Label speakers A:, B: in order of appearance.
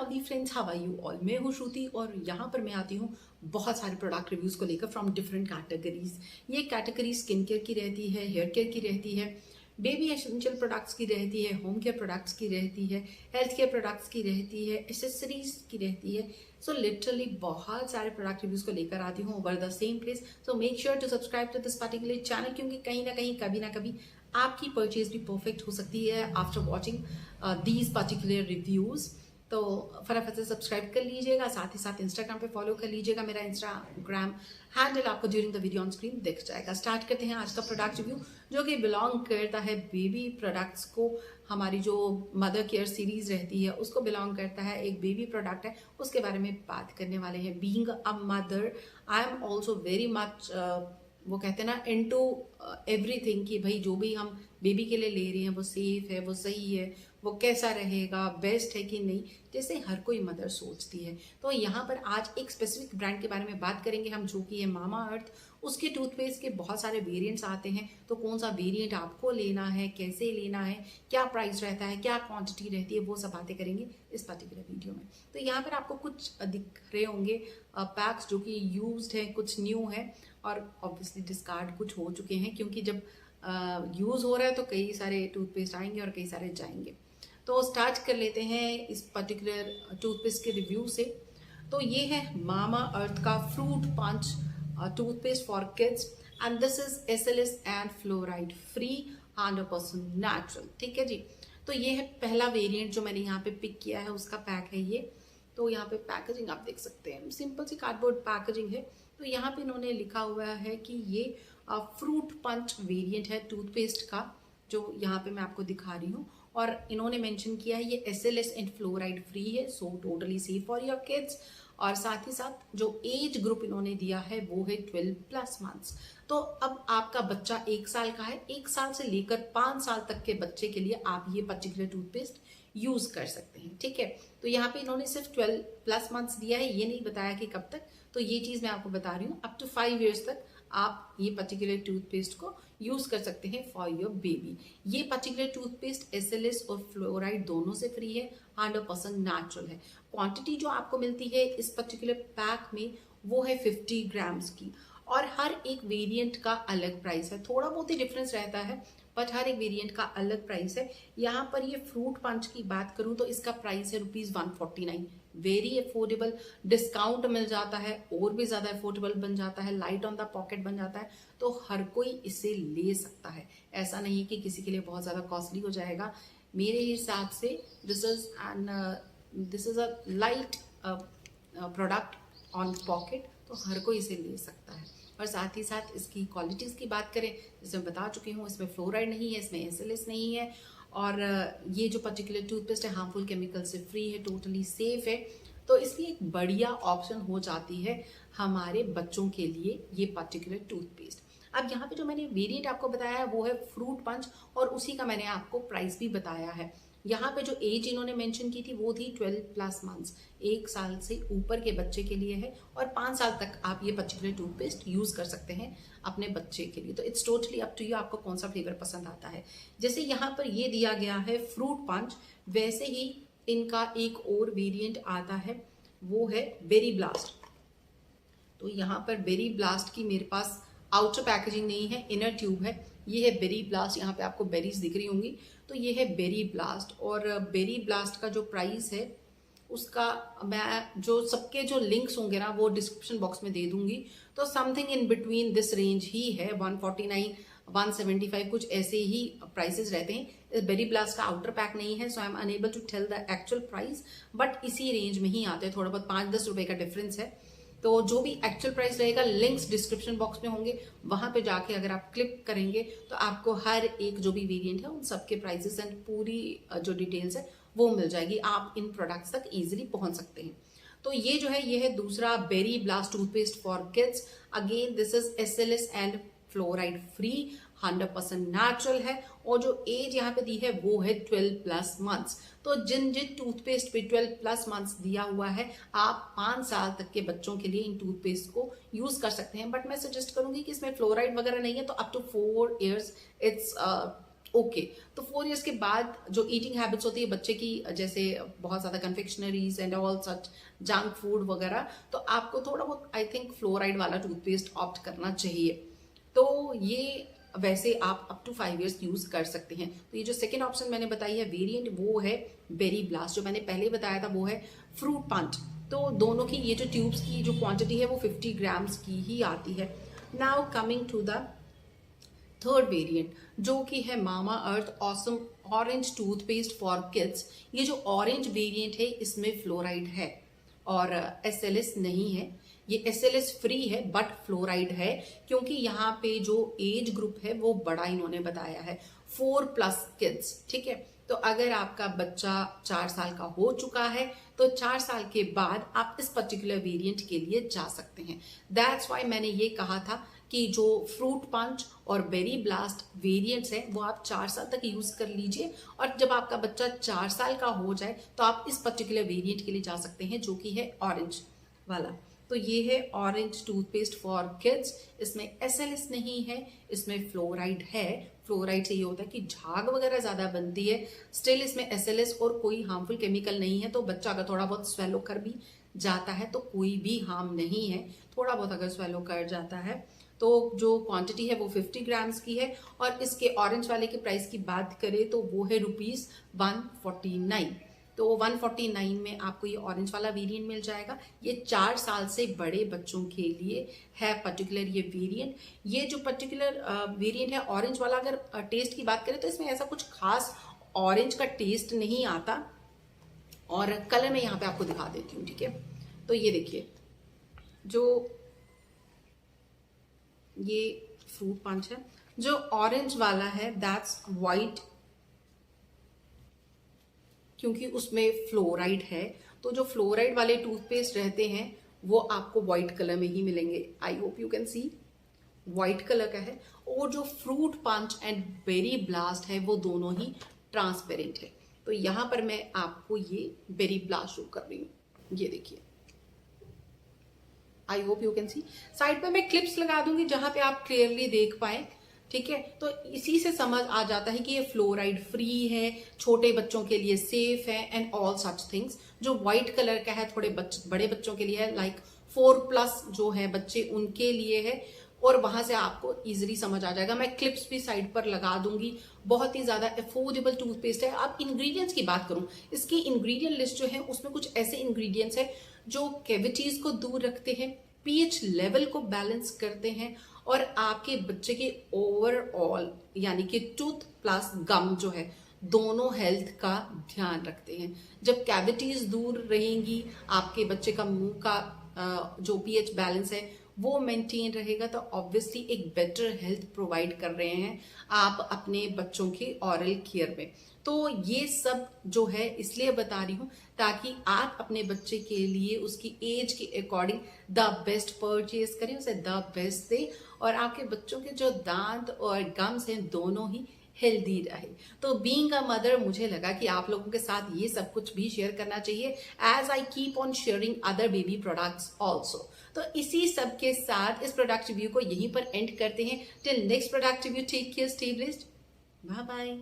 A: Lovely friends, how are you all. मैं हूँ श्रुति और यहाँ पर मैं आती हूँ बहुत सारे प्रोडक्ट रिव्यूज को लेकर फ्रॉम डिफरेंट कैटेगरीज। ये कैटेगरी स्किन केयर की रहती है, हेयर केयर की रहती है, बेबी एसेंशियल प्रोडक्ट्स की रहती है, होम केयर प्रोडक्ट्स की रहती है, हेल्थ केयर प्रोडक्ट्स की रहती है, एसेसरीज की रहती है। सो लिटरली बहुत सारे प्रोडक्ट रिव्यूज को लेकर आती हूँ over the same place. So make sure to subscribe to this particular channel, क्योंकि कहीं ना कहीं कभी ना कभी आपकी परचेज भी परफेक्ट हो सकती है after watching these particular reviews. तो फटाफट से सब्सक्राइब कर लीजिएगा, साथ ही साथ इंस्टाग्राम पे फॉलो कर लीजिएगा। मेरा इंस्टाग्राम हैंडल आपको during the video on screen दिख जाएगा। स्टार्ट करते हैं आज का प्रोडक्ट रिव्यू, जो कि बिलोंग करता है बेबी प्रोडक्ट्स को। हमारी जो मदर केयर सीरीज रहती है उसको बिलोंग करता है, एक बेबी प्रोडक्ट है, उसके बारे में बात करने वाले हैं। Being a mother, I am also very much वो कहते हैं ना इनटू एवरीथिंग, कि भाई जो भी हम बेबी के लिए ले रहे हैं वो सेफ है, वो सही है, वो कैसा रहेगा, बेस्ट है कि नहीं, जैसे हर कोई मदर सोचती है। तो यहाँ पर आज एक स्पेसिफिक ब्रांड के बारे में बात करेंगे हम, जो कि है मामा अर्थ। उसके टूथपेस्ट के बहुत सारे वेरिएंट्स आते हैं, तो कौन सा वेरिएंट आपको लेना है, कैसे लेना है, क्या प्राइस रहता है, क्या क्वांटिटी रहती है, वो सब बातें करेंगे इस पर्टिकुलर वीडियो में। तो यहाँ पर आपको कुछ दिख रहे होंगे पैक्स जो कि यूज्ड है, कुछ न्यू है और ऑब्वियसली डिस्कार्ड कुछ हो चुके हैं, क्योंकि जब यूज़ हो रहा है तो कई सारे टूथपेस्ट आएंगे और कई सारे जाएंगे। तो स्टार्ट कर लेते हैं इस पर्टिकुलर टूथपेस्ट के रिव्यू से। तो ये है मामा अर्थ का fruit punch toothpaste for kids, and this is SLS and fluoride free, 100% natural. ठीक है जी। तो ये है पहला वेरिएंट जो मैंने यहाँ पे पिक किया है, उसका पैक है ये। तो यहाँ पे पैकेजिंग आप देख सकते हैं, सिंपल सी कार्डबोर्ड पैकेजिंग है। तो यहाँ पे इन्होंने लिखा हुआ है कि ये फ्रूट पंच वेरिएंट है टूथपेस्ट का, जो यहाँ पे मैं आपको दिखा रही हूँ। और इन्होंने मेंशन किया है ये एसएलएस एंड फ्लोराइड फ्री है, so totally safe for your kids. और साथ ही साथ जो एज ग्रुप इन्होंने दिया है वो है 12+ मंथ्स। तो अब आपका बच्चा 1 साल का है, 1 साल से लेकर 5 साल तक के बच्चे के लिए आप ये पर्टिकुलर टूथपेस्ट यूज कर सकते हैं। ठीक है। तो यहाँ पे इन्होंने सिर्फ 12+ मंथ्स दिया है, ये नहीं बताया कि कब तक। तो ये चीज मैं आपको बता रही हूँ, अप टू 5 ईयर्स तक आप ये पर्टिकुलर टूथपेस्ट को यूज कर सकते हैं फॉर योर बेबी। ये पर्टिकुलर टूथपेस्ट एसएलएस और फ्लोराइड दोनों से फ्री है, 100% नेचुरल है। क्वांटिटी जो आपको मिलती है इस पर्टिकुलर पैक में वो है 50 ग्राम्स की, और हर एक वेरिएंट का अलग प्राइस है, थोड़ा बहुत ही डिफरेंस रहता है, बट हर एक वेरिएंट का अलग प्राइस है। यहाँ पर ये फ्रूट पंच की बात करूँ तो इसका प्राइस है ₹149, वेरी अफोर्डेबल। डिस्काउंट मिल जाता है और भी ज्यादा अफोर्डेबल बन जाता है, लाइट ऑन द पॉकेट बन जाता है, तो हर कोई इसे ले सकता है। ऐसा नहीं कि किसी के लिए बहुत ज्यादा कॉस्टली हो जाएगा। मेरे हिसाब से this is a light product on pocket, तो हर कोई इसे ले सकता है। और साथ ही साथ इसकी क्वालिटीज़ की बात करें, जैसे मैं बता चुकी हूँ, इसमें फ्लोराइड नहीं है, इसमें एसएलएस नहीं है, और ये जो पर्टिकुलर टूथपेस्ट है हार्मफुल केमिकल से फ्री है, टोटली सेफ है। तो इसलिए एक बढ़िया ऑप्शन हो जाती है हमारे बच्चों के लिए ये पर्टिकुलर टूथपेस्ट। अब यहाँ पे जो मैंने वेरिएंट आपको बताया है वो है फ्रूट पंच, और उसी का मैंने आपको प्राइस भी बताया है। यहाँ पे जो एज इन्होंने मेंशन की थी वो थी 12+ मंथ्स, 1 साल से ऊपर के बच्चे के लिए है, और 5 साल तक आप ये पर्टिकुलर टूथपेस्ट यूज कर सकते हैं अपने बच्चे के लिए। तो it's totally up to you, आपको कौन सा फ्लेवर पसंद आता है। जैसे यहाँ पर ये दिया गया है फ्रूट पंच, वैसे ही इनका एक और वेरिएंट आता है, वो है बेरी ब्लास्ट। तो यहाँ पर बेरी ब्लास्ट की मेरे पास आउटर पैकेजिंग नहीं है, इनर ट्यूब है। ये है बेरी ब्लास्ट, यहाँ पे आपको बेरीज दिख रही होंगी, तो ये है बेरी ब्लास्ट। और बेरी ब्लास्ट का जो प्राइस है उसका मैं जो सबके जो लिंक्स होंगे ना वो डिस्क्रिप्शन बॉक्स में दे दूंगी। तो something in between this range ही है, 149 175 कुछ ऐसे ही प्राइसेस रहते हैं। बेरी ब्लास्ट का आउटर पैक नहीं है, so I am unable to tell the actual price, but इसी रेंज में ही आते हैं, थोड़ा बहुत 5-10 रुपए का डिफरेंस है। तो जो भी एक्चुअल प्राइस रहेगा लिंक्स डिस्क्रिप्शन बॉक्स में होंगे, वहां पे जाके अगर आप क्लिक करेंगे तो आपको हर एक जो भी वेरिएंट है उन सबके प्राइसेस एंड पूरी जो डिटेल्स है वो मिल जाएगी, आप इन प्रोडक्ट्स तक इजीली पहुंच सकते हैं। तो ये जो है ये है दूसरा berry blast toothpaste for kids. Again this is SLS and fluoride free, 100% natural है, और जो एज यहाँ पे दी है वो है 12+ मंथ्स। तो जिन जिन टूथपेस्ट पे 12+ मंथ्स दिया हुआ है, आप 5 साल तक के बच्चों के लिए इन टूथपेस्ट को यूज कर सकते हैं। बट मैं सजेस्ट करूंगी कि इसमें फ्लोराइड वगैरह नहीं है, तो up to 4 years it's okay तो 4 इयर्स के बाद जो ईटिंग हैबिट्स होती है बच्चे की, जैसे बहुत ज्यादा confectioneries and all such junk food वगैरह, तो आपको थोड़ा बहुत आई थिंक फ्लोराइड वाला टूथपेस्ट ऑप्ट करना चाहिए। तो ये वैसे आप अप टू 5 इयर्स यूज कर सकते हैं। तो ये जो सेकेंड ऑप्शन मैंने बताई है वेरिएंट, वो है बेरी ब्लास्ट। जो मैंने पहले बताया था वो है फ्रूट पंच। तो दोनों की ये जो ट्यूब्स की जो क्वांटिटी है वो 50 ग्राम्स की ही आती है। Now coming to the third variant, जो कि है Mamaearth awesome orange toothpaste for kids. ये जो ऑरेंज वेरिएंट है इसमें फ्लोराइड है और एसएलएस नहीं है। ये एसएलएस फ्री है बट फ्लोराइड है, क्योंकि यहाँ पे जो एज ग्रुप है वो बड़ा इन्होंने बताया है 4+ किड्स। ठीक है, तो अगर आपका बच्चा 4 साल का हो चुका है तो 4 साल के बाद आप इस पर्टिकुलर वेरिएंट के लिए जा सकते हैं। दैट्स वाई मैंने ये कहा था कि जो फ्रूट पंच और बेरी ब्लास्ट वेरिएंट्स हैं वो आप 4 साल तक यूज कर लीजिए, और जब आपका बच्चा 4 साल का हो जाए तो आप इस पर्टिकुलर वेरिएंट के लिए जा सकते हैं, जो कि है ऑरेंज वाला। तो ये है ऑरेंज टूथपेस्ट फॉर किड्स। इसमें एसएलएस नहीं है, इसमें फ्लोराइड है। फ्लोराइड से ये होता है कि झाग वगैरह ज्यादा बनती है, स्टिल इसमें एसएलएस और कोई हार्मफुल केमिकल नहीं है। तो बच्चा अगर थोड़ा बहुत स्वेलो कर भी जाता है तो कोई भी हार्म नहीं है। थोड़ा बहुत अगर स्वेलो कर जाता है तो जो क्वांटिटी है वो 50 ग्राम्स की है। और इसके ऑरेंज वाले के प्राइस की बात करें तो वो है ₹149। तो 149 में आपको ये ऑरेंज वाला वेरिएंट मिल जाएगा। ये 4 साल से बड़े बच्चों के लिए है पर्टिकुलर ये वेरिएंट। ये जो पर्टिकुलर वेरिएंट है ऑरेंज वाला, अगर टेस्ट की बात करें तो इसमें ऐसा कुछ खास ऑरेंज का टेस्ट नहीं आता। और कलर मैं यहाँ पे आपको दिखा देती हूँ। ठीक है, तो ये देखिए जो ये फ्रूट पंच है, जो ऑरेंज वाला है दैट्स वाइट, क्योंकि उसमें फ्लोराइड है। तो जो फ्लोराइड वाले टूथपेस्ट रहते हैं वो आपको व्हाइट कलर में ही मिलेंगे। I hope you can see white colour का है। और जो fruit punch and berry blast है वो दोनों ही ट्रांसपेरेंट है। तो यहां पर मैं आपको ये बेरी ब्लास्ट शो कर रही हूं, ये देखिए। आई hope you can C. Side पे मैं क्लिप्स लगा दूंगी जहां पे आप क्लियरली देख पाए। ठीक है, तो इसी से समझ आ जाता है कि ये फ्लोराइड फ्री है, छोटे बच्चों के लिए सेफ है एंड ऑल सच थिंग्स। जो व्हाइट कलर का है थोड़े बड़े बच्चों के लिए है, लाइक 4+ जो है बच्चे उनके लिए है। और वहां से आपको इजीली समझ आ जाएगा। मैं क्लिप्स भी साइड पर लगा दूंगी। बहुत ही ज्यादा अफोर्डेबल टूथपेस्ट है। अब इंग्रेडिएंट्स की बात करूं, इसकी इंग्रेडिएंट लिस्ट जो है उसमें कुछ ऐसे इंग्रेडिएंट्स है जो कैविटीज को दूर रखते हैं, पीएच लेवल को बैलेंस करते हैं और आपके बच्चे के ओवरऑल यानी कि टूथ प्लस गम जो है दोनों हेल्थ का ध्यान रखते हैं। जब कैविटीज दूर रहेंगी, आपके बच्चे का मुंह का जो पीएच बैलेंस है वो मेंटेन रहेगा, तो ऑब्वियसली एक बेटर हेल्थ प्रोवाइड कर रहे हैं आप अपने बच्चों के ऑरल केयर में। तो ये सब जो है इसलिए बता रही हूं ताकि आप अपने बच्चे के लिए उसकी एज के अकॉर्डिंग द बेस्ट परचेज करें, उसे द बेस्ट दें और आपके बच्चों के जो दांत और गम्स हैं दोनों ही हेल्दी रहे। तो बीइंग अ मदर मुझे लगा कि आप लोगों के साथ ये सब कुछ भी शेयर करना चाहिए, as I keep on sharing other baby products also. तो इसी सब के साथ इस प्रोडक्ट रिव्यू को यहीं पर एंड करते हैं। Till next product review, take care, stay blessed, bye bye.